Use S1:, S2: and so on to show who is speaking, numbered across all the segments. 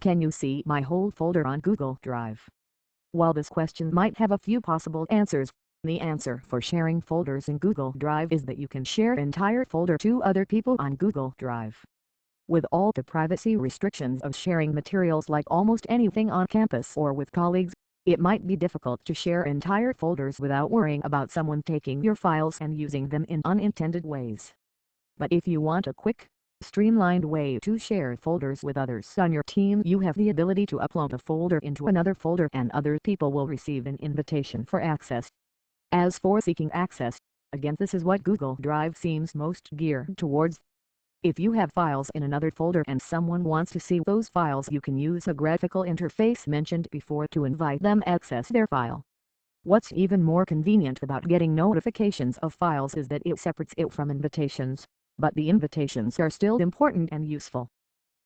S1: Can you see my whole folder on Google Drive? While this question might have a few possible answers, the answer for sharing folders in Google Drive is that you can share entire folder to other people on Google Drive. With all the privacy restrictions of sharing materials like almost anything on campus or with colleagues, it might be difficult to share entire folders without worrying about someone taking your files and using them in unintended ways. But if you want a quick, streamlined way to share folders with others on your team, you have the ability to upload a folder into another folder and other people will receive an invitation for access. As for seeking access, again this is what Google Drive seems most geared towards. If you have files in another folder and someone wants to see those files, you can use a graphical interface mentioned before to invite them access their file. What's even more convenient about getting notifications of files is that it separates it from invitations, but the invitations are still important and useful.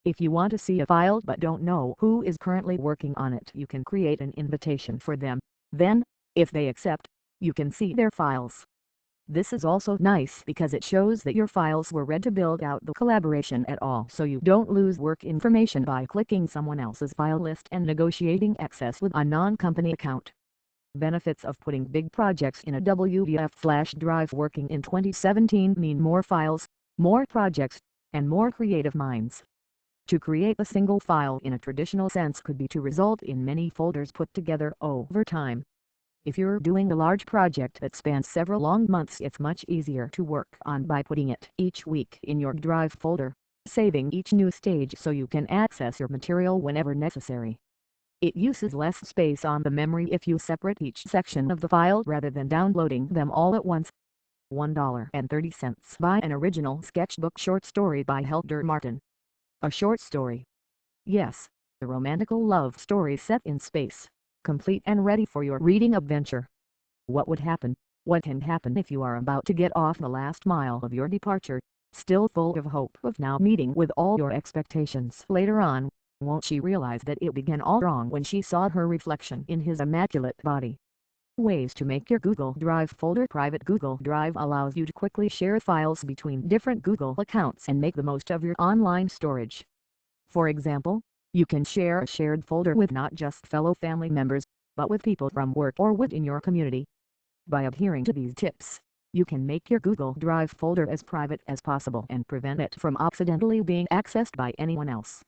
S1: If you want to see a file but don't know who is currently working on it, you can create an invitation for them. Then, if they accept, you can see their files. This is also nice because it shows that your files were read to build out the collaboration at all, so you don't lose work information by clicking someone else's file list and negotiating access with a non-company account. Benefits of putting big projects in a WDF flash drive. Working in 2017 mean more files, more projects, and more creative minds. To create a single file in a traditional sense could be to result in many folders put together over time. If you're doing a large project that spans several long months, it's much easier to work on by putting it each week in your Drive folder, saving each new stage so you can access your material whenever necessary. It uses less space on the memory if you separate each section of the file rather than downloading them all at once. $1.30 Buy an original sketchbook short story by Helder Martin. A short story. Yes, a romantical love story set in space, complete and ready for your reading adventure. What would happen? What can happen if you are about to get off the last mile of your departure, still full of hope of now meeting with all your expectations later on? Won't she realize that it began all wrong when she saw her reflection in his immaculate body? Ways to make your Google Drive folder private. Google Drive allows you to quickly share files between different Google accounts and make the most of your online storage. For example, you can share a shared folder with not just fellow family members, but with people from work or within your community. By adhering to these tips, you can make your Google Drive folder as private as possible and prevent it from accidentally being accessed by anyone else.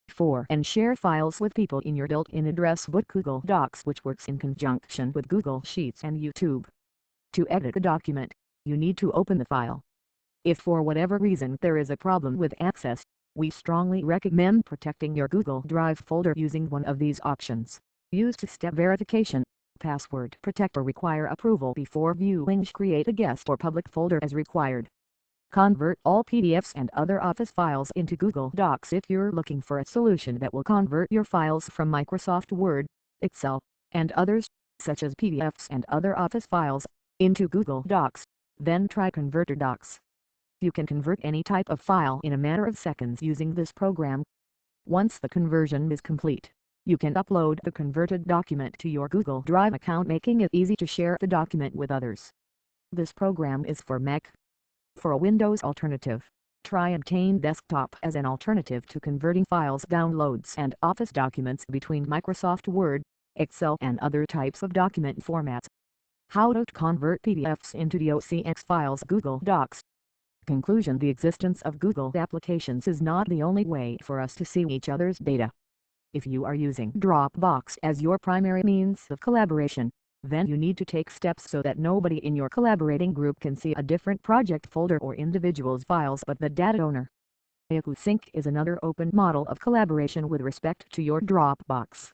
S1: 4. And share files with people in your built-in address book. Google Docs, which works in conjunction with Google Sheets and YouTube. To edit a document, you need to open the file. If for whatever reason there is a problem with access, we strongly recommend protecting your Google Drive folder using one of these options. Use two-step verification, password protect, or require approval before viewing. Create a guest or public folder as required. Convert all PDFs and other Office files into Google Docs. If you're looking for a solution that will convert your files from Microsoft Word, Excel, and others, such as PDFs and other Office files, into Google Docs, then try Converter Docs. You can convert any type of file in a matter of seconds using this program. Once the conversion is complete, you can upload the converted document to your Google Drive account, making it easy to share the document with others. This program is for Mac. For a Windows alternative, try Obtain Desktop as an alternative to converting files, downloads, and Office documents between Microsoft Word, Excel, and other types of document formats. How to convert PDFs into docx files. Google Docs. Conclusion: the existence of Google applications is not the only way for us to see each other's data. If you are using Dropbox as your primary means of collaboration, then you need to take steps so that nobody in your collaborating group can see a different project folder or individual's files but the data owner. Yahoo Sync is another open model of collaboration with respect to your Dropbox.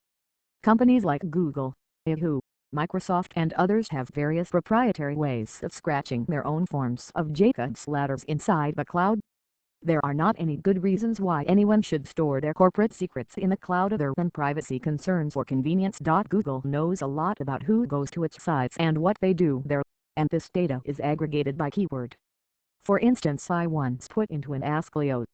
S1: Companies like Google, Yahoo, Microsoft, and others have various proprietary ways of scratching their own forms of Jacob's ladders inside the cloud. There are not any good reasons why anyone should store their corporate secrets in the cloud other than privacy concerns or convenience. Google knows a lot about who goes to its sites and what they do there, and this data is aggregated by keyword. For instance, I once put into an Ask Leo